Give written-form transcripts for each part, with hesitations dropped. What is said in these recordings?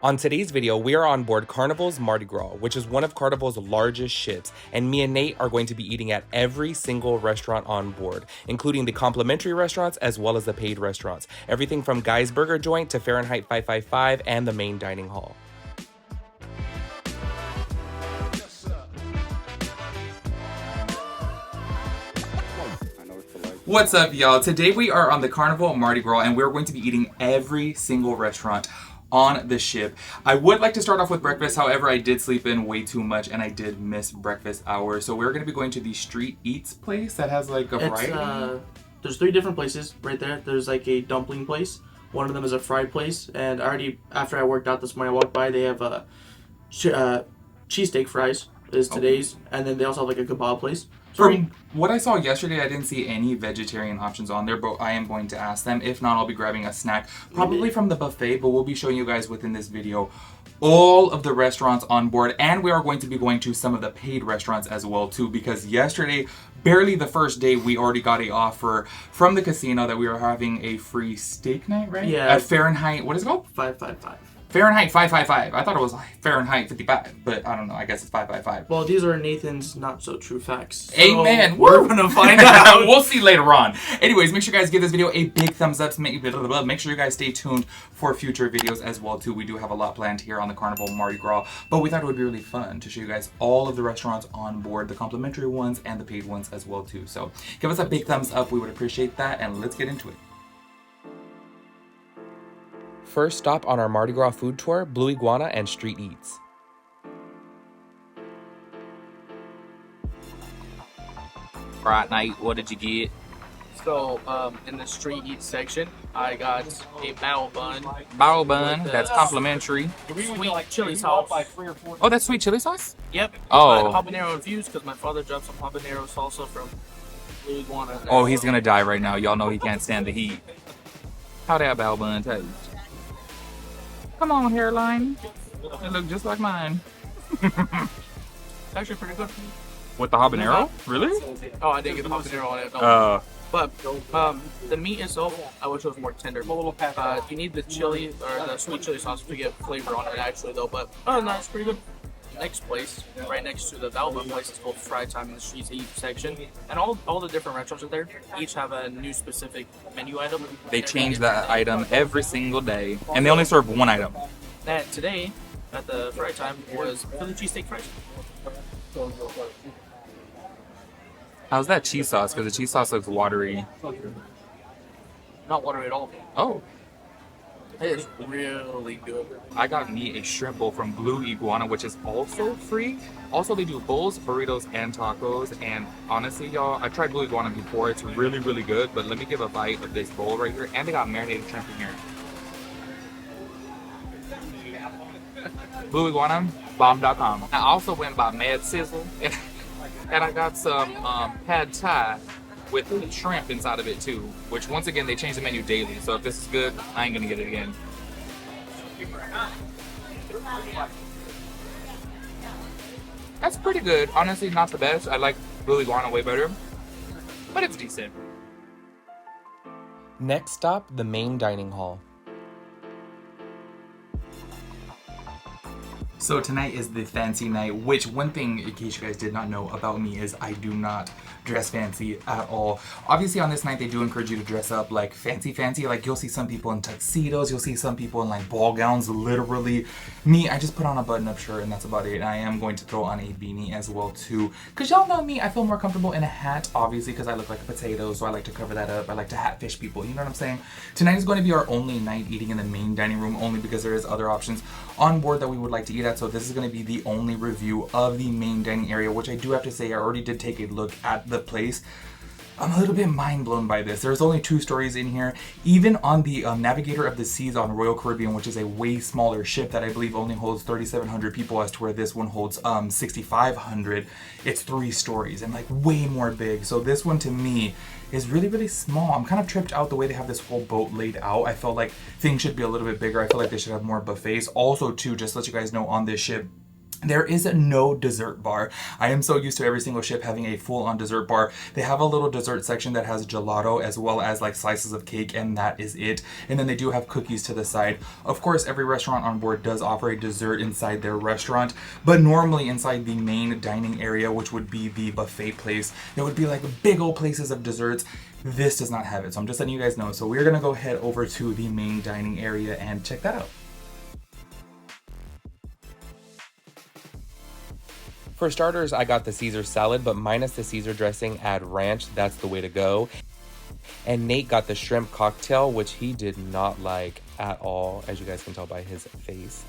On today's video, we are on board Carnival's Mardi Gras, which is one of Carnival's largest ships, and me and Nate are going to be eating at every single restaurant on board, including the complimentary restaurants as well as the paid restaurants. Everything from Guy's Burger Joint to Fahrenheit 555 and the main dining hall. What's up, y'all? Today we are on the Carnival Mardi Gras, and we're going to be eating every single restaurant on the ship. I would like to start off with breakfast, however I did sleep in way too much and I did miss breakfast hours. So we're going to be going to the Street Eats place that has like a variety. There's 3 different places right there. There's like a dumpling place. One of them is a fried place, and after I worked out this morning, I walked by, they have a cheesesteak fries is today's, and then they also have like a kebab place. From what I saw yesterday, I didn't see any vegetarian options on there, but I am going to ask them. If not, I'll be grabbing a snack, probably from the buffet, but we'll be showing you guys within this video all of the restaurants on board, and we are going to be going to some of the paid restaurants as well too, because yesterday, barely the first day, we already got a offer from the casino that we were having a free steak night, right? Yeah. At Fahrenheit, what is it called? 555. Fahrenheit 555. I thought it was Fahrenheit 55, but I don't know. I guess it's 555. Well, these are Nathan's not so true facts. So Amen. We're gonna find out. We'll see later on. Anyways, make sure you guys give this video a big thumbs up. Make sure you guys stay tuned for future videos as well too. We do have a lot planned here on the Carnival Mardi Gras, but we thought it would be really fun to show you guys all of the restaurants on board, the complimentary ones and the paid ones as well too. So give us a big thumbs up. We would appreciate that, and let's get into it. First stop on our Mardi Gras food tour, Blue Iguana and Street Eats. Friday night, what did you get? So, in the street eat section, I got a bao bun. Bao bun, that's complimentary. Sweet chili sauce. Oh, that's sweet chili sauce? Yep. Oh. Habanero infused because my father dropped some habanero salsa from Blue Iguana. Oh, he's gonna die right now. Y'all know he can't stand the heat. How that bao bun taste? Come on, hairline. It look just like mine. It's actually pretty good. With the habanero? Really? Oh, I didn't get the habanero on it. No. But the meat itself, I wish it was more tender. You need the chili or the sweet chili sauce to get flavor on it, actually, though. But other than that, it's pretty good. Next place, right next to the bao bun place, is called Fry Time in the Street Eat section, and all the different restaurants are there. Each have a new specific menu item. They change that item every single day, and they only serve one item. And today, at the Fry Time, was Philly cheesesteak fries. How's that cheese sauce? Because the cheese sauce looks watery. Not watery at all. Oh. It is really good. I got me a shrimp bowl from Blue Iguana, which is also free. Also, they do bowls, burritos, and tacos. And honestly, y'all, I tried Blue Iguana before. It's really, really good. But let me give a bite of this bowl right here. And they got marinated shrimp in here. Blue Iguana, bomb.com. I also went by Mad Sizzle. And I got some pad thai with shrimp inside of it too, which once again they change the menu daily, so if this is good, I ain't gonna get it again. That's pretty good. Honestly, not the best. I like Blue Iguana way better, but it's decent. Next stop, the main dining hall. So tonight is the fancy night, which one thing, in case you guys did not know about me, is I do not dress fancy at all. Obviously on this night they do encourage you to dress up like fancy, like you'll see some people in tuxedos, you'll see some people in like ball gowns, literally. Me, I just put on a button-up shirt and that's about it. And I am going to throw on a beanie as well too, because y'all know me, I feel more comfortable in a hat, obviously, because I look like a potato, so I like to cover that up. I like to hatfish people, you know what I'm saying? Tonight is going to be our only night eating in the main dining room, only because there is other options on board that we would like to eat at. So this is going to be the only review of the main dining area, which I do have to say I already did take a look at the place. I'm a little bit mind blown by this. There's only 2 stories in here. Even on the Navigator of the Seas on Royal Caribbean, which is a way smaller ship that I believe only holds 3,700 people, as to where this one holds 6,500, it's 3 stories and like way more big. So this one to me is really, really small. I'm kind of tripped out the way they have this whole boat laid out. I felt like things should be a little bit bigger. I feel like they should have more buffets. Also too, just to let you guys know, on this ship, There is no dessert bar. I am so used to every single ship having a full-on dessert bar. They have a little dessert section that has gelato as well as like slices of cake, and that is it. And then they do have cookies to the side. Of course, every restaurant on board does offer a dessert inside their restaurant, but normally inside the main dining area, which would be the buffet place, there would be like big old places of desserts. This does not have it, so I'm just letting you guys know. So we're gonna go head over to the main dining area and check that out. For starters, I got the Caesar salad, but minus the Caesar dressing, add ranch, that's the way to go. And Nate got the shrimp cocktail, which he did not like at all, as you guys can tell by his face.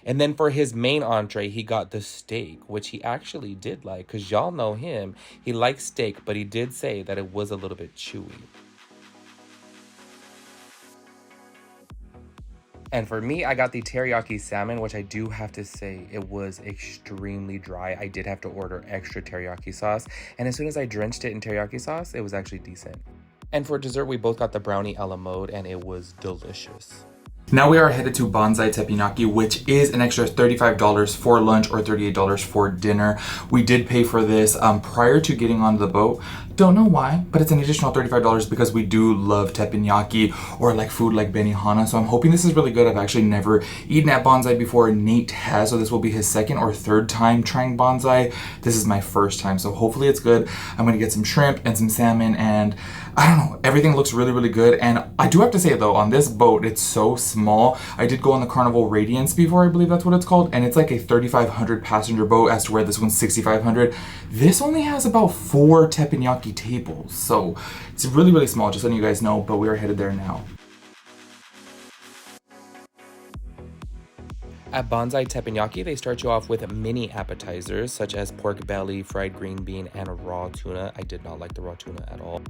And then for his main entree, he got the steak, which he actually did like, because y'all know him. He likes steak, but he did say that it was a little bit chewy. And for me, I got the teriyaki salmon, which I do have to say, it was extremely dry. I did have to order extra teriyaki sauce. And as soon as I drenched it in teriyaki sauce, it was actually decent. And for dessert, we both got the brownie a la mode, and it was delicious. Now we are headed to Bonsai Teppanyaki, which is an extra $35 for lunch or $38 for dinner. We did pay for this prior to getting on the boat. Don't know why, but it's an additional $35 because we do love teppanyaki or like food like benihana. So I'm hoping this is really good. I've actually never eaten at Bonsai before. Nate has, so this will be his second or third time trying Bonsai. This is my first time, so hopefully it's good. I'm gonna get some shrimp and some salmon, and I don't know, everything looks really, really good. And I do have to say though, on this boat, it's so small. I did go on the Carnival Radiance before, I believe that's what it's called, and it's like a 3,500 passenger boat as to where this one's 6,500. This only has about 4 teppanyaki tables, so it's really, really small, just letting you guys know, but we are headed there now. At Bonsai Teppanyaki, they start you off with mini appetizers such as pork belly, fried green bean, and raw tuna. I did not like the raw tuna at all.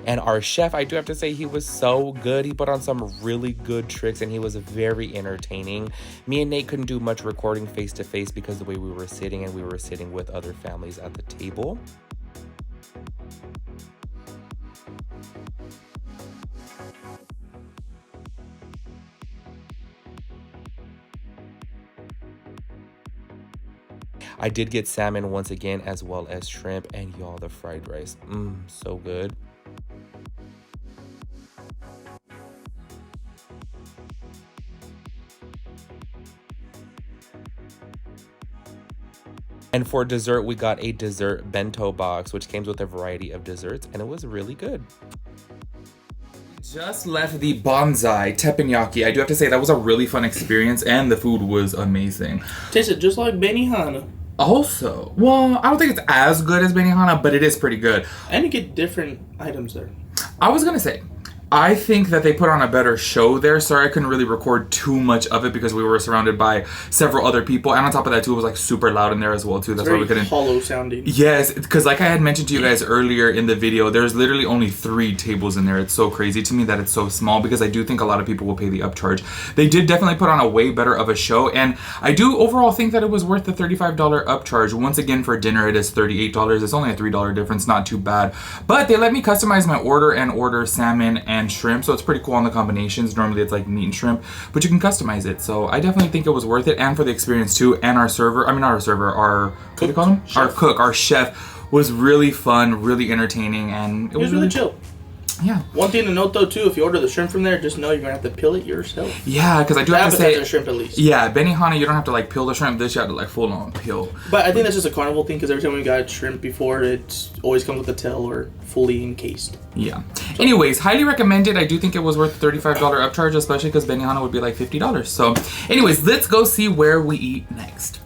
And our chef, I do have to say, he was so good. He put on some really good tricks and he was very entertaining. Me and Nate couldn't do much recording face to face because of the way we were sitting, and we were sitting with other families at the table. I did get salmon once again, as well as shrimp, and y'all, the fried rice, so good. And for dessert, we got a dessert bento box, which came with a variety of desserts, and it was really good. Just left the Bonsai Teppanyaki. I do have to say that was a really fun experience, and the food was amazing. Tasted just like benihana. Also, well, I don't think it's as good as benihana, but it is pretty good. And you get different items there. I was gonna say, I think that they put on a better show there. Sorry, I couldn't really record too much of it because we were surrounded by several other people, and on top of that too, it was like super loud in there as well too. That's why we couldn't. Hollow sounding. Yes, because like I had mentioned to you guys earlier in the video, there's literally only 3 tables in there. It's so crazy to me that it's so small, because I do think a lot of people will pay the upcharge. They did definitely put on a way better of a show, and I do overall think that it was worth the $35 upcharge. Once again, for dinner it is $38. It's only a $3 difference, not too bad. But they let me customize my order and order salmon and shrimp, so it's pretty cool on the combinations. Normally it's like meat and shrimp, but you can customize it. So I definitely think it was worth it, and for the experience too. And our server, I mean not our server, our what do you call him? Chef. Our cook, our chef was really fun, really entertaining, and it was really chill. Yeah. One thing to note though too, if you order the shrimp from there, just know you're gonna have to peel it yourself. Yeah, because I do have to say, shrimp at least. Yeah, benihana you don't have to like peel the shrimp. This you have to like full on peel. But I think that's just a Carnival thing, because every time we got shrimp before, it always comes with a tail or fully encased. Yeah. Anyways, highly recommended. I do think it was worth the $35 upcharge, especially because benihana would be like $50. So, anyways, let's go see where we eat next.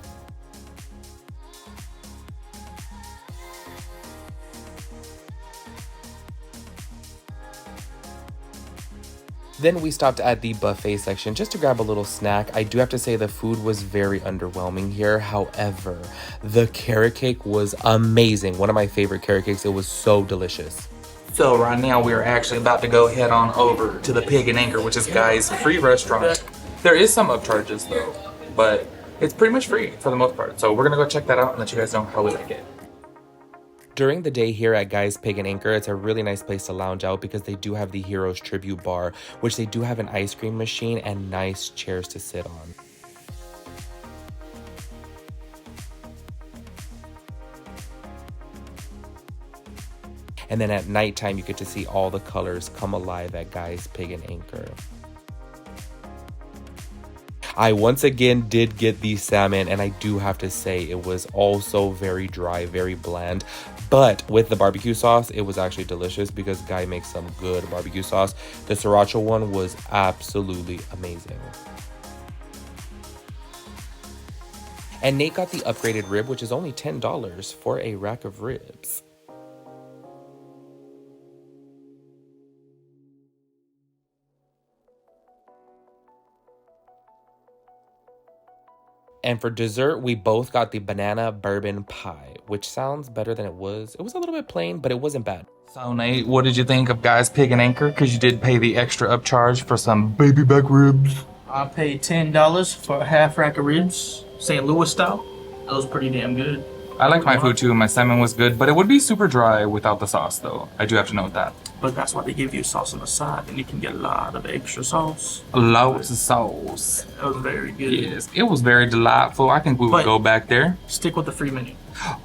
Then we stopped at the buffet section just to grab a little snack. I do have to say the food was very underwhelming here. However, the carrot cake was amazing. One of my favorite carrot cakes. It was so delicious. So right now we are actually about to go head on over to the Pig and Anchor, which is Guy's free restaurant. There is some upcharges though, but it's pretty much free for the most part. So we're gonna go check that out and let you guys know how we like it. During the day here at Guy's Pig and Anchor, it's a really nice place to lounge out because they do have the Heroes Tribute Bar, which they do have an ice cream machine and nice chairs to sit on. And then at nighttime, you get to see all the colors come alive at Guy's Pig and Anchor. I once again did get the salmon, and I do have to say it was also very dry, very bland. But with the barbecue sauce, it was actually delicious because Guy makes some good barbecue sauce. The sriracha one was absolutely amazing. And Nate got the upgraded rib, which is only $10 for a rack of ribs. And for dessert, we both got the banana bourbon pie, which sounds better than it was. It was a little bit plain, but it wasn't bad. So Nate, what did you think of Guy's Pig and Anchor? Because you did pay the extra upcharge for some baby back ribs. I paid $10 for a half rack of ribs, St. Louis style. That was pretty damn good. I liked my food too. My salmon was good, but it would be super dry without the sauce though. I do have to note that. But that's why they give you sauce on the side, and you can get a lot of extra sauce. Loads of sauce. That was very good. Yes, it was very delightful. I think we would go back there. Stick with the free menu.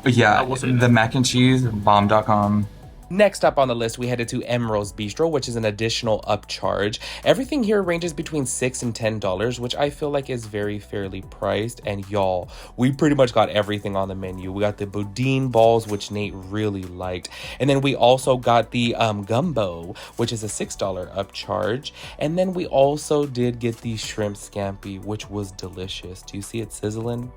Yeah, the mac and cheese, bomb.com. Next up on the list, we headed to Emeril's Bistro, which is an additional upcharge. Everything here ranges between $6 and $10, which I feel like is very fairly priced. And y'all, we pretty much got everything on the menu. We got the boudin balls, which Nate really liked. And then we also got the gumbo, which is a $6 upcharge. And then we also did get the shrimp scampi, which was delicious. Do you see it sizzling?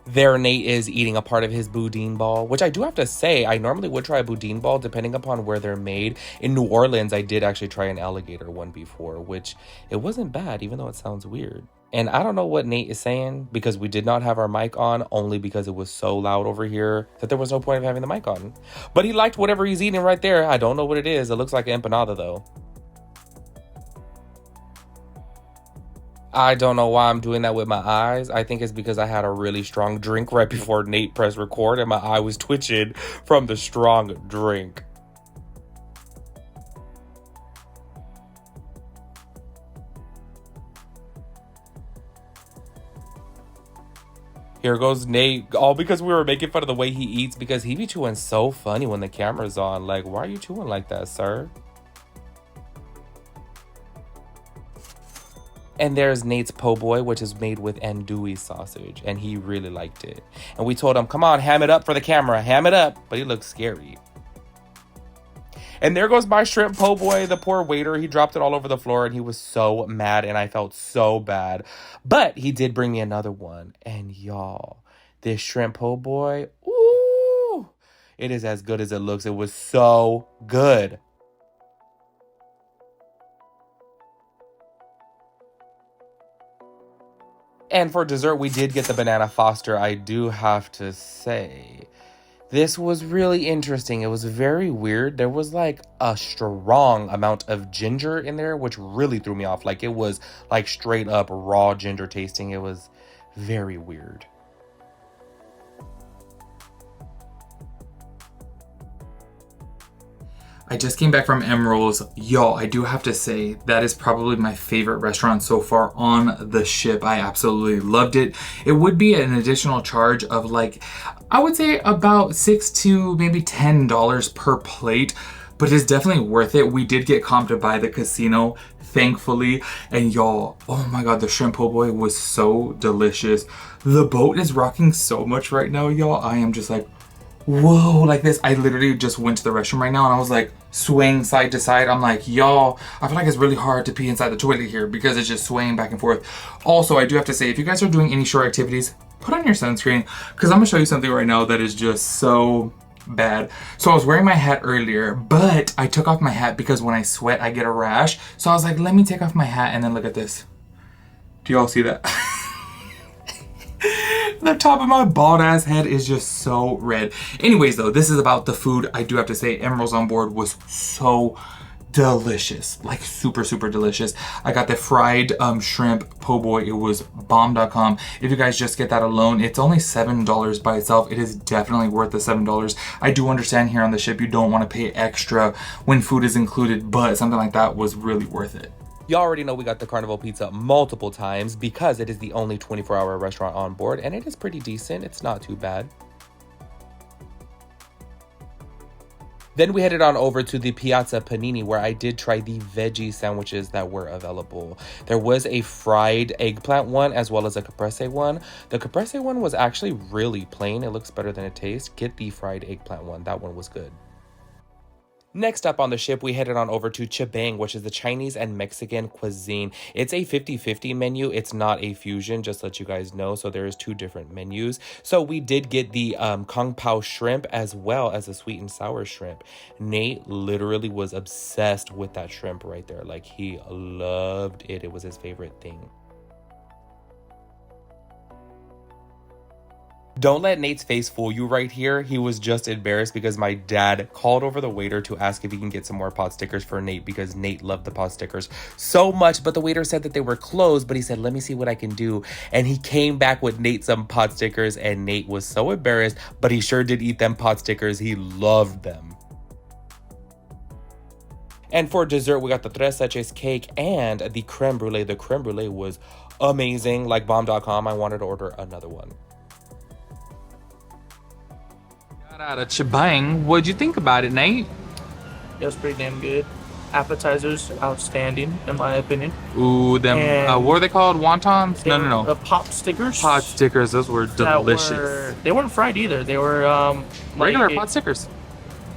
There, Nate is eating a part of his boudin ball, which I do have to say, I normally would try a boudin ball depending upon where they're made. In New Orleans, I did actually try an alligator one before, which it wasn't bad, even though it sounds weird. And I don't know what Nate is saying because we did not have our mic on, only because it was so loud over here that there was no point of having the mic on. But he liked whatever he's eating right there. I don't know what it is. It looks like an empanada though. I don't know why I'm doing that with my eyes. I think it's because I had a really strong drink right before Nate pressed record and my eye was twitching from the strong drink. Here goes Nate, all because we were making fun of the way he eats because he be chewing so funny when the camera's on. Like, why are you chewing like that, sir? And there's Nate's po' boy, which is made with andouille sausage, and he really liked it. And we told him, come on, ham it up for the camera, ham it up. But he looked scary. And there goes my shrimp po' boy, the poor waiter. He dropped it all over the floor, and he was so mad, and I felt so bad. But he did bring me another one. And y'all, this shrimp po' boy, ooh, it is as good as it looks. It was so good. And for dessert, we did get the banana foster. I do have to say, this was really interesting. It was very weird. There was like a strong amount of ginger in there, which really threw me off. Like it was like straight up raw ginger tasting. It was very weird. I just came back from Emeril's. Y'all, I do have to say, that is probably my favorite restaurant so far on the ship. I absolutely loved it. It would be an additional charge of like, I would say about $6 to maybe $10 per plate, but it's definitely worth it. We did get comped by the casino, thankfully. And y'all, oh my God, the shrimp po' boy was so delicious. The boat is rocking so much right now, y'all. I am just like, whoa, like this. I literally just went to the restroom right now and I was like swaying side to side. I'm like, y'all, I feel like it's really hard to pee inside the toilet here because it's just swaying back and forth. Also, I do have to say, if you guys are doing any shore activities, put on your sunscreen because I'm gonna show you something right now that is just so bad. So I was wearing my hat earlier, but I took off my hat because when I sweat, I get a rash. So I was like, let me take off my hat and then look at this. Do y'all see that? The top of my bald ass head is just so red. Anyways though, this is about the food. I do have to say Emeril's on board was so delicious, like super delicious. I got the fried shrimp po' boy. It was bomb.com. If you guys just get that alone, it's only $7 by itself. It is definitely worth the $7. I do understand here on the ship you don't want to pay extra when food is included, but something like that was really worth it. You already know we got the Carnival pizza multiple times because it is the only 24-hour restaurant on board, and it is pretty decent. It's not too bad. Then we headed on over to the Piazza Panini, where I did try the veggie sandwiches that were available. There was a fried eggplant one as well as a caprese one. The caprese one was actually really plain. It looks better than it tastes. Get the fried eggplant one. That one was good. Next up on the ship, we headed on over to Chibang, which is the Chinese and Mexican cuisine. It's a 50-50 menu. It's not a fusion, just to let you guys know. So there is 2 different menus. So we did get the Kung Pao shrimp as well as the sweet and sour shrimp. Nate literally was obsessed with that shrimp right there. Like, he loved it. It was his favorite thing. Don't let Nate's face fool you right here. He was just embarrassed because my dad called over the waiter to ask if he can get some more pot stickers for Nate because Nate loved the pot stickers so much. But the waiter said that they were closed, but he said, let me see what I can do. And he came back with Nate some pot stickers, and Nate was so embarrassed, but he sure did eat them pot stickers. He loved them. And for dessert, we got the tres leches cake and the creme brulee. The creme brulee was amazing. Like bomb.com, I wanted to order another one. Out of Chibang, what'd you think about it, Nate? It was pretty damn good. Appetizers, outstanding, in my opinion. Ooh, them, what are they called? Wontons? No. Pop stickers. Pot stickers, those were delicious. They weren't fried either. They were regular pot stickers.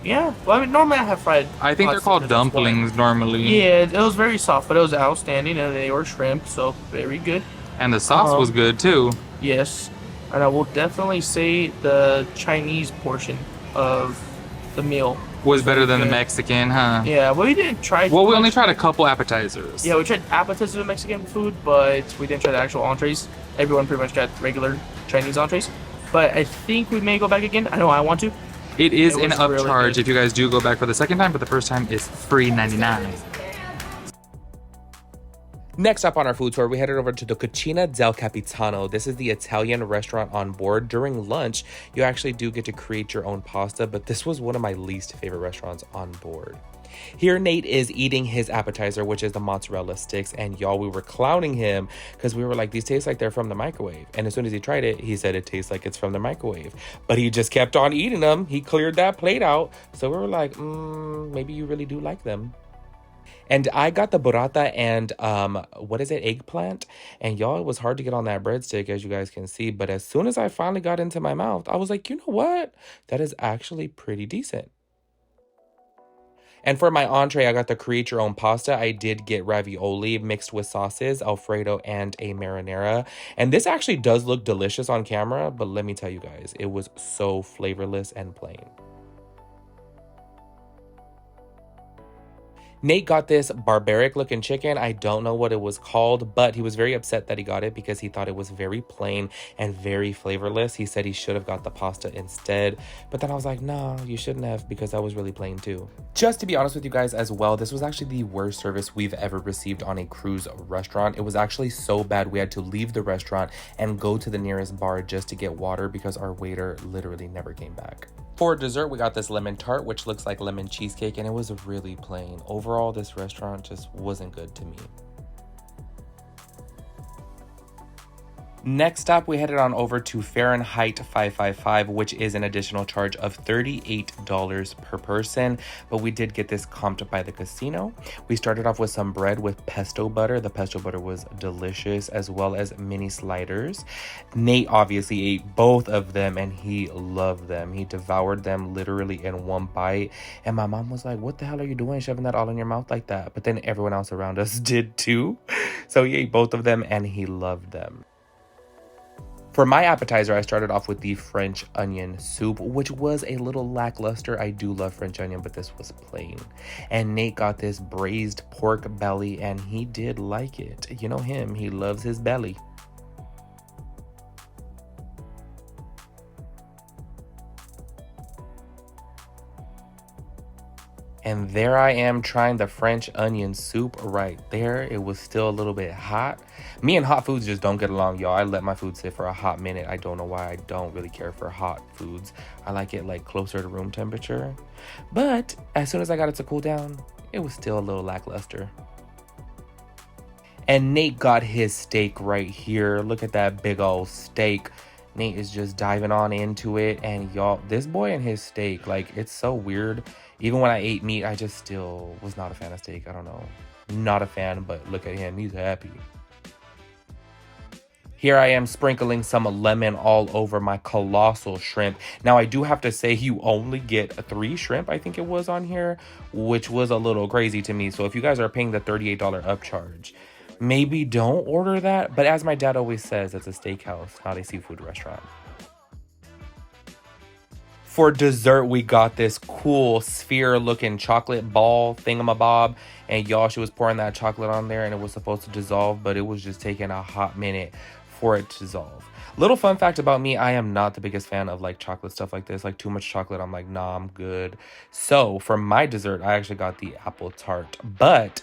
Yeah, well, I mean, normally I have fried. I think they're called dumplings normally. Yeah, it was very soft, but it was outstanding, and they were shrimp, so very good. And the sauce was good too. Yes, and I will definitely say the Chinese portion of the meal was better than the Mexican, huh? Yeah, well, we didn't try. Well, we only tried a couple appetizers. Yeah, we tried appetizers of Mexican food, but we didn't try the actual entrees. Everyone pretty much got regular Chinese entrees. But I think we may go back again. I know I want to. It is an upcharge really if you guys do go back for the second time, but the first time is free $99. Next up on our food tour, we headed over to the Kachina Del Capitano. This is the Italian restaurant on board. During lunch, you actually do get to create your own pasta, but this was one of my least favorite restaurants on board. Here, Nate is eating his appetizer, which is the mozzarella sticks, and y'all, we were clowning him because we were like, these taste like they're from the microwave. And as soon as he tried it, he said it tastes like it's from the microwave. But he just kept on eating them. He cleared that plate out. So we were like, maybe you really do like them. And I got the burrata and, eggplant. And y'all, it was hard to get on that breadstick, as you guys can see. But as soon as I finally got into my mouth, I was like, you know what? That is actually pretty decent. And for my entree, I got the create your own pasta. I did get ravioli mixed with sauces, Alfredo, and a marinara. And this actually does look delicious on camera, but let me tell you guys, it was so flavorless and plain. Nate got this barbaric looking chicken. I don't know what it was called, but he was very upset that he got it because he thought it was very plain and very flavorless. He said he should have got the pasta instead. But then I was like, no, you shouldn't have, because that was really plain too. Just to be honest with you guys as well, this was actually the worst service we've ever received on a cruise restaurant. It was actually so bad we had to leave the restaurant and go to the nearest bar just to get water because our waiter literally never came back. For dessert, we got this lemon tart, which looks like lemon cheesecake, and it was really plain. Overall, this restaurant just wasn't good to me. Next up, we headed on over to Fahrenheit 555, which is an additional charge of $38 per person, but we did get this comped by the casino. We started off with some bread with pesto butter. The pesto butter was delicious, as well as mini sliders. Nate obviously ate both of them, and he loved them. He devoured them literally in one bite, and my mom was like, what the hell are you doing shoving that all in your mouth like that? But then everyone else around us did too. So he ate both of them, and he loved them. For my appetizer, I started off with the French onion soup, which was a little lackluster. I do love French onion, but this was plain. And Nate got this braised pork belly, and he did like it. You know him, he loves his belly. And there I am trying the French onion soup right there. It was still a little bit hot. Me and hot foods just don't get along, y'all. I let my food sit for a hot minute. I don't know why. I don't really care for hot foods. I like it like closer to room temperature. But as soon as I got it to cool down, it was still a little lackluster. And Nate got his steak right here. Look at that big old steak. Nate is just diving on into it. And y'all, this boy and his steak, like, it's so weird. Even when I ate meat, I just still was not a fan of steak. I don't know. Not a fan, but look at him. He's happy. Here I am sprinkling some lemon all over my colossal shrimp. Now, I do have to say you only get 3 shrimp, I think it was on here, which was a little crazy to me. So if you guys are paying the $38 upcharge, maybe don't order that. But as my dad always says, it's a steakhouse, not a seafood restaurant. For dessert, we got this cool sphere-looking chocolate ball thingamabob. And y'all, she was pouring that chocolate on there and it was supposed to dissolve, but it was just taking a hot minute for it to dissolve. Little fun fact about me, I am not the biggest fan of like chocolate stuff like this. Like too much chocolate, I'm like, nah, I'm good. So for my dessert, I actually got the apple tart. But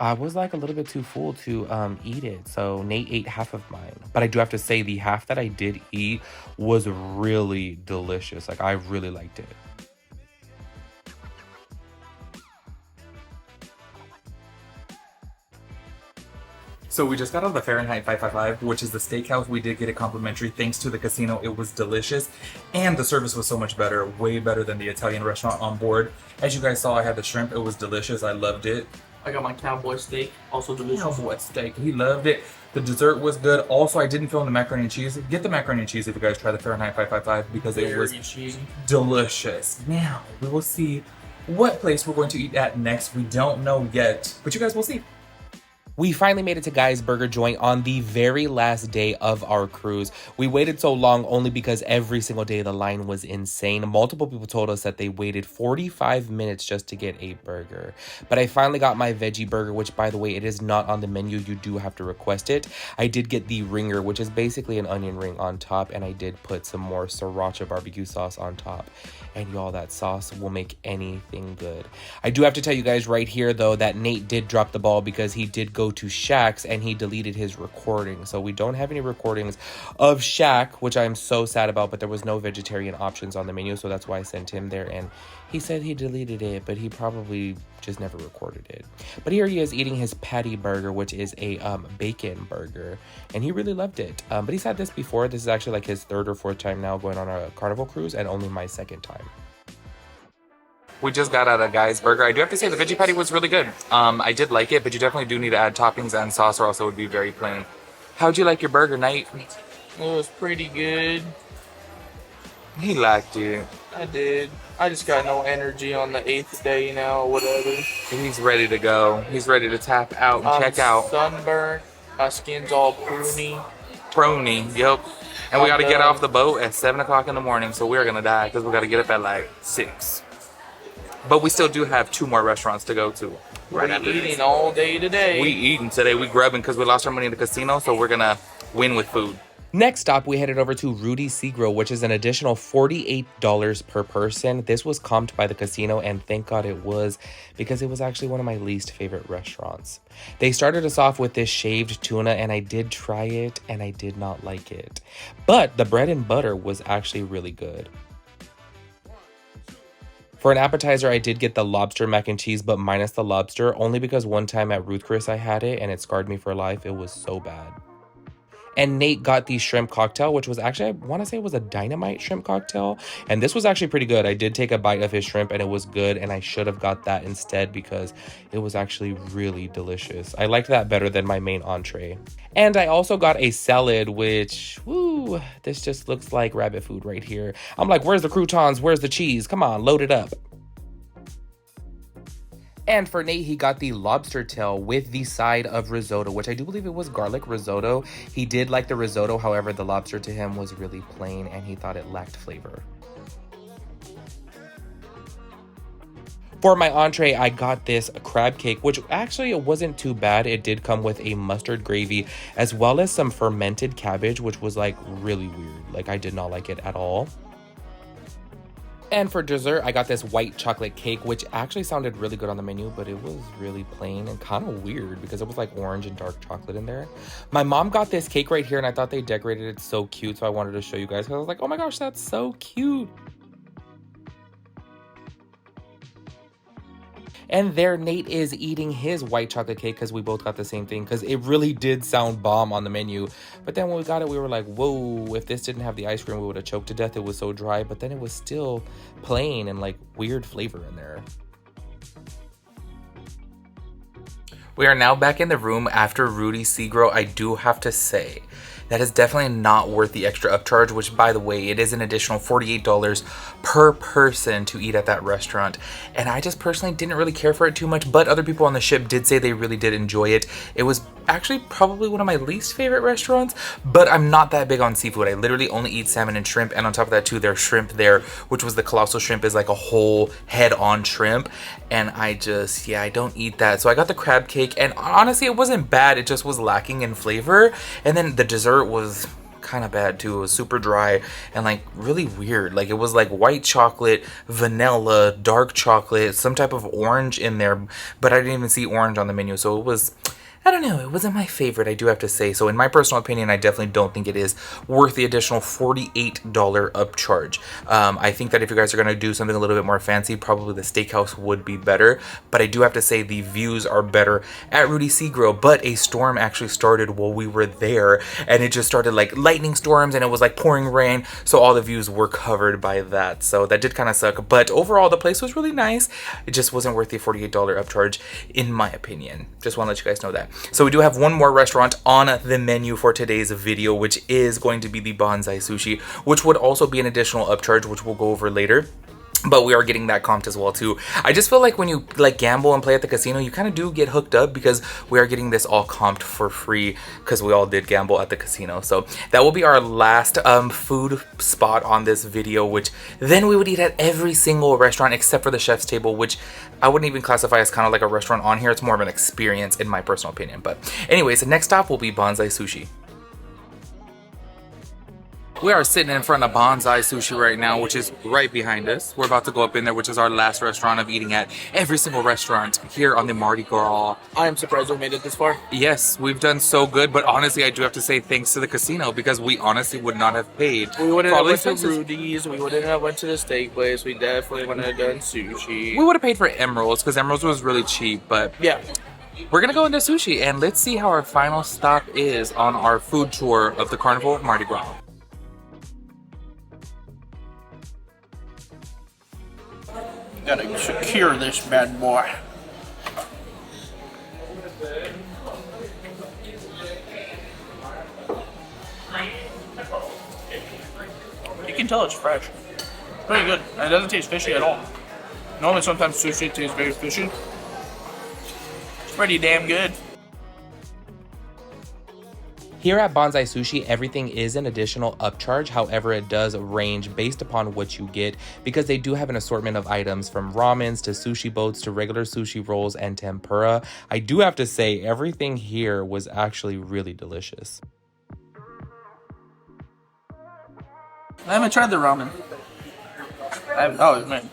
I was like a little bit too full to eat it. So Nate ate half of mine. But I do have to say the half that I did eat was really delicious. Like I really liked it. So we just got out of the Fahrenheit 555, which is the steakhouse. We did get it complimentary thanks to the casino. It was delicious. And the service was so much better, way better than the Italian restaurant on board. As you guys saw, I had the shrimp. It was delicious. I loved it. I got my cowboy steak, also delicious. Cowboy steak. He loved it. The dessert was good. Also, I didn't fill in the macaroni and cheese. Get the macaroni and cheese if you guys try the Fahrenheit 555 because it was cheesy. Delicious. Now, we will see what place we're going to eat at next. We don't know yet, but you guys will see. We finally made it to Guy's Burger Joint on the very last day of our cruise. We waited so long only because every single day the line was insane. Multiple people told us that they waited 45 minutes just to get a burger. But I finally got my veggie burger, which by the way, it is not on the menu. You do have to request it. I did get the ringer, which is basically an onion ring on top, and I did put some more sriracha barbecue sauce on top. And y'all, that sauce will make anything good. I do have to tell you guys right here though that Nate did drop the ball because he did go to Shaq's and he deleted his recording. So we don't have any recordings of Shaq, which I'm so sad about, but there was no vegetarian options on the menu, so that's why I sent him there, and he said he deleted it, but he probably just never recorded it. But here he is eating his patty burger, which is a bacon burger, and he really loved it. But he's had this before. This is actually like his 3rd or 4th time now going on a Carnival cruise, and only my 2nd time. We just got out of Guy's Burger. I do have to say the veggie patty was really good. I did like it, but you definitely do need to add toppings and sauce or else it would be very plain. How'd you like your burger, Nate? It was pretty good. He liked it. I did. I just got no energy on the 8th day now or whatever. He's ready to go. He's ready to tap out and check out. Sunburned. My skin's all pruny. Pruny, yep. And we got to get off the boat at 7 o'clock in the morning, so we're going to die because we got to get up at like 6. But we still do have 2 more restaurants to go to. We're eating all day today. We eating today. We grubbing because we lost our money in the casino, so we're going to win with food. Next stop, we headed over to Rudys Seagrill, which is an additional $48 per person. This was comped by the casino, and thank God it was, because it was actually one of my least favorite restaurants. They started us off with this shaved tuna, and I did try it, and I did not like it. But the bread and butter was actually really good. For an appetizer, I did get the lobster mac and cheese, but minus the lobster, only because one time at Ruth Chris I had it, and it scarred me for life. It was so bad. And Nate got the shrimp cocktail, which was actually, I want to say it was a dynamite shrimp cocktail. And this was actually pretty good. I did take a bite of his shrimp and it was good. And I should have got that instead because it was actually really delicious. I liked that better than my main entree. And I also got a salad, which, woo, this just looks like rabbit food right here. I'm like, where's the croutons? Where's the cheese? Come on, load it up. And for Nate, he got the lobster tail with the side of risotto, which I do believe it was garlic risotto. He did like the risotto, however, the lobster to him was really plain and he thought it lacked flavor. For my entree, I got this crab cake, which actually it wasn't too bad. It did come with a mustard gravy as well as some fermented cabbage, which was like really weird. Like I did not like it at all. And for dessert, I got this white chocolate cake, which actually sounded really good on the menu, but it was really plain and kind of weird because it was like orange and dark chocolate in there. My mom got this cake right here, and I thought they decorated it so cute, so I wanted to show you guys because I was like, oh my gosh, that's so cute. And there Nate is eating his white chocolate cake because we both got the same thing because it really did sound bomb on the menu. But then when we got it, we were like, whoa, if this didn't have the ice cream, we would have choked to death. It was so dry, but then it was still plain and like weird flavor in there. We are now back in the room after Rudys Seagrill. I do have to say, that is definitely not worth the extra upcharge, which by the way, it is an additional $48 per person to eat at that restaurant. And I just personally didn't really care for it too much, but other people on the ship did say they really did enjoy it. It was actually probably one of my least favorite restaurants, but I'm not that big on seafood. I literally only eat salmon and shrimp, and on top of that too, there's shrimp there, which was the colossal shrimp, is like a whole head-on shrimp, and I don't eat that. So I got the crab cake, and honestly, it wasn't bad, it just was lacking in flavor. And then the dessert was kind of bad too. It was super dry and like really weird. Like it was like white chocolate, vanilla, dark chocolate, some type of orange in there, but I didn't even see orange on the menu, so it was, I don't know, it wasn't my favorite, I do have to say. So in my personal opinion, I definitely don't think it is worth the additional $48 upcharge. I think that if you guys are going to do something a little bit more fancy, probably the Steakhouse would be better. But I do have to say the views are better at Rudys Seagrill. But a storm actually started while we were there, and it just started like lightning storms, and it was like pouring rain. So all the views were covered by that. So that did kind of suck. But overall, the place was really nice. It just wasn't worth the $48 upcharge, in my opinion. Just want to let you guys know that. So we do have one more restaurant on the menu for today's video, which is going to be the Bonsai Sushi, which would also be an additional upcharge, which we'll go over later. But we are getting that comped as well too. I just feel like when you like gamble and play at the casino, you kind of do get hooked up because we are getting this all comped for free because we all did gamble at the casino. So that will be our last food spot on this video, which then we would eat at every single restaurant except for the chef's table, which I wouldn't even classify as kind of like a restaurant on here. It's more of an experience in my personal opinion. But anyways, the next stop will be Bonsai Sushi. We are sitting in front of Bonsai Sushi right now, which is right behind us. We're about to go up in there, which is our last restaurant of eating at every single restaurant here on the Mardi Gras. I am surprised we made it this far. Yes, we've done so good, but honestly, I do have to say thanks to the casino because we honestly would not have paid. We wouldn't have went to Rudys, we wouldn't have went to the steak place, we definitely wouldn't have done sushi. We would have paid for Emerils because Emerils was really cheap, but yeah. We're gonna go into sushi and let's see how our final stop is on our food tour of the Carnival Mardi Gras. Gotta secure this bad boy. You can tell it's fresh. It's pretty good. And it doesn't taste fishy at all. Normally sometimes sushi tastes very fishy. It's pretty damn good. Here at Bonsai Sushi, everything is an additional upcharge. However, it does range based upon what you get because they do have an assortment of items from ramens to sushi boats to regular sushi rolls and tempura. I do have to say everything here was actually really delicious. I haven't tried the ramen.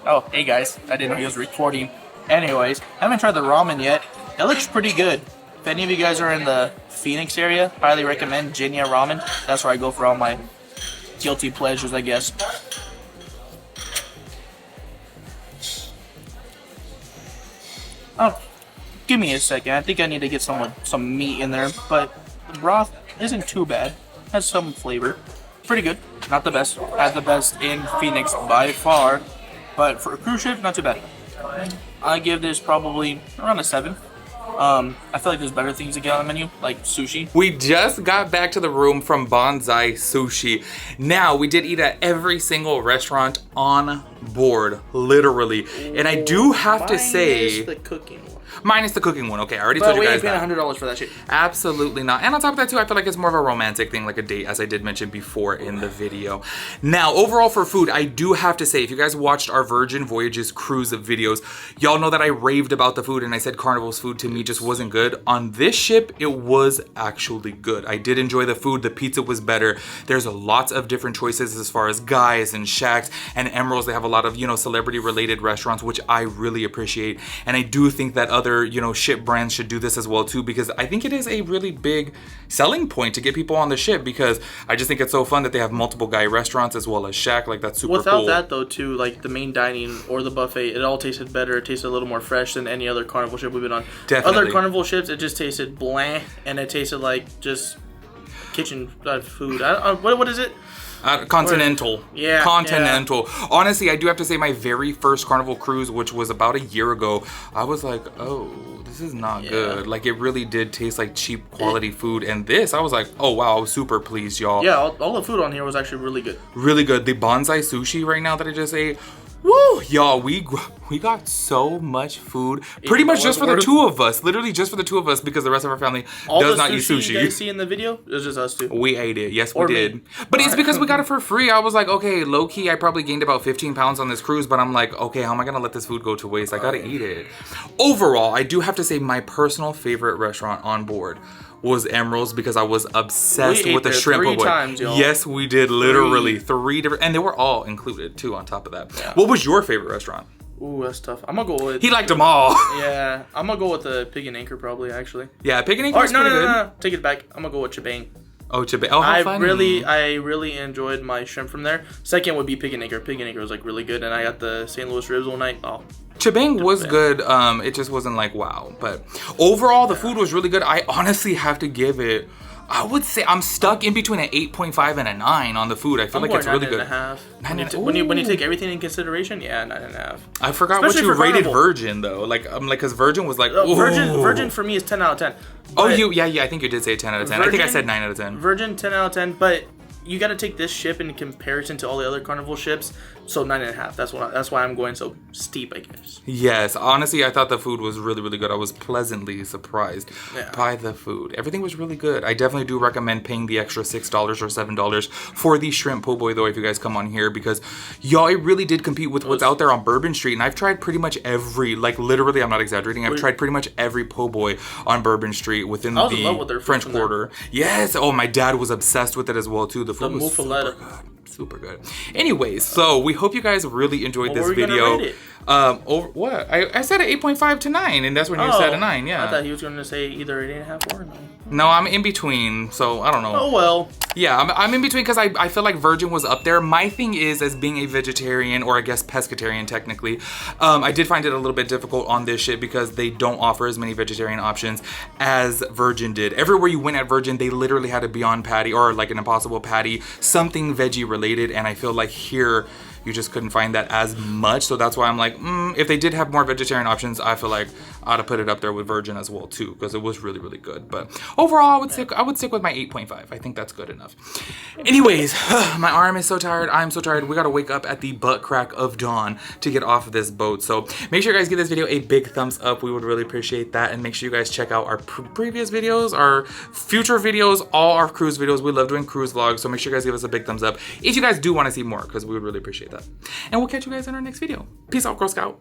Oh, hey guys. I didn't know he was recording. Anyways, I haven't tried the ramen yet. It looks pretty good. If any of you guys are in the Phoenix area, highly recommend Jinya Ramen. That's where I go for all my guilty pleasures, I guess. Oh, give me a second. I think I need to get some meat in there, but the broth isn't too bad. Has some flavor. Pretty good. Not the best. Had the best in Phoenix by far, but for a cruise ship, not too bad. I give this probably around a 7. I feel like there's better things to get on the menu, like sushi. We just got back to the room from Bonsai Sushi. Now, we did eat at every single restaurant on board, literally. And I do have to say, the cooking one. Minus the cooking one. Okay, I already But told you we guys ain't paying that. $100 for that shit. Absolutely not. And on top of that too, I feel like it's more of a romantic thing, like a date, as I did mention before in the video. Now, overall for food, I do have to say, if you guys watched our Virgin Voyages cruise videos, y'all know that I raved about the food and I said Carnival's food to me just wasn't good. On this ship, it was actually good. I did enjoy the food. The pizza was better. There's lots of different choices as far as Guys and Shaqs and Emerils. They have a lot of, you know, celebrity related restaurants, which I really appreciate. And I do think that other, you know, ship brands should do this as well too, because I think it is a really big selling point to get people on the ship, because I just think it's so fun that they have multiple Guy restaurants as well as Shaq. Like, that's super cool. Without that though too, like the main dining or the buffet, it all tasted better. It tasted a little more fresh than any other Carnival ship we've been on. Definitely. Other Carnival ships, it just tasted bland, and it tasted like just kitchen food. What is it? Continental. Yeah. Continental. Yeah. Honestly, I do have to say my very first Carnival cruise, which was about a year ago, I was like, oh, this is not good. Like, it really did taste like cheap quality food. And this, I was like, oh wow, I was super pleased, y'all. Yeah, all the food on here was actually really good. Really good. The Bonsai Sushi right now that I just ate, woo, y'all, we got so much food, pretty much just for the two of us, literally just for the two of us, because the rest of our family does not eat sushi. You guys see in the video, it was just us two. We ate it, yes we did. But it's because we got it for free. I was like, okay, low key, I probably gained about 15 pounds on this cruise, but I'm like, okay, how am I gonna let this food go to waste? I gotta eat it. Overall, I do have to say my personal favorite restaurant on board was Emeril's, because I was obsessed with the shrimp three boy. times, y'all. Yes, we did, literally three different, and they were all included too on top of that. Yeah. What was your favorite restaurant? Ooh, that's tough. I'm gonna go with. He liked them all. Yeah, I'm gonna go with the Pig and Anchor probably actually. Yeah, Pig and Anchor was pretty good. No, take it back. I'm gonna go with Chibang. Oh, Chibang. Oh, how funny. I really enjoyed my shrimp from there. Second would be Pig and Anchor. Pig and Anchor was like really good, and I got the St. Louis ribs one night. Oh. Chibang was good. It just wasn't like wow, but overall the food was really good. I honestly have to give it, I would say I'm stuck in between an 8.5 and a 9 on the food. I feel like it's really good. 9.5. When you take everything in consideration, yeah, 9.5. I forgot especially what you rated Virgin though. Like I'm like, cause Virgin was like Virgin for me is 10 out of 10. Oh, yeah, I think you did say 10 out of 10. I think I said 9 out of 10. Virgin 10 out of 10, but you got to take this ship in comparison to all the other Carnival ships. So 9.5. That's why I'm going so steep, I guess. Yes, honestly, I thought the food was really, really good. I was pleasantly surprised by the food. Everything was really good. I definitely do recommend paying the extra $6 or $7 for the shrimp po' boy though if you guys come on here, because y'all, it really did compete with what's out there on Bourbon Street. And I've tried pretty much every, like literally, I'm not exaggerating, I've tried pretty much every po' boy on Bourbon Street within the French Quarter. Yes. Oh, my dad was obsessed with it as well too. The food was super good. Super good. Anyways, so we hope you guys really enjoyed this video. Over what? I said an 8.5 to 9, and that's when you said a 9. Yeah. I thought he was going to say either 8.5 or 9. No, I'm in between, so I don't know. Oh well. Yeah, I'm in between because I feel like Virgin was up there. My thing is, as being a vegetarian, or I guess pescatarian technically, I did find it a little bit difficult on this ship because they don't offer as many vegetarian options as Virgin did. Everywhere you went at Virgin, they literally had a Beyond Patty or like an Impossible Patty, something veggie related, and I feel like here you just couldn't find that as much. So that's why I'm like, if they did have more vegetarian options, I feel like I'd have put it up there with Virgin as well too, because it was really, really good. But overall, I would stick with my 8.5. I think that's good enough. Anyways, my arm is so tired. I'm so tired. We gotta wake up at the butt crack of dawn to get off of this boat. So make sure you guys give this video a big thumbs up. We would really appreciate that. And make sure you guys check out our previous videos, our future videos, all our cruise videos. We love doing cruise vlogs. So make sure you guys give us a big thumbs up if you guys do want to see more, because we would really appreciate that. And we'll catch you guys in our next video. Peace out, Girl Scout.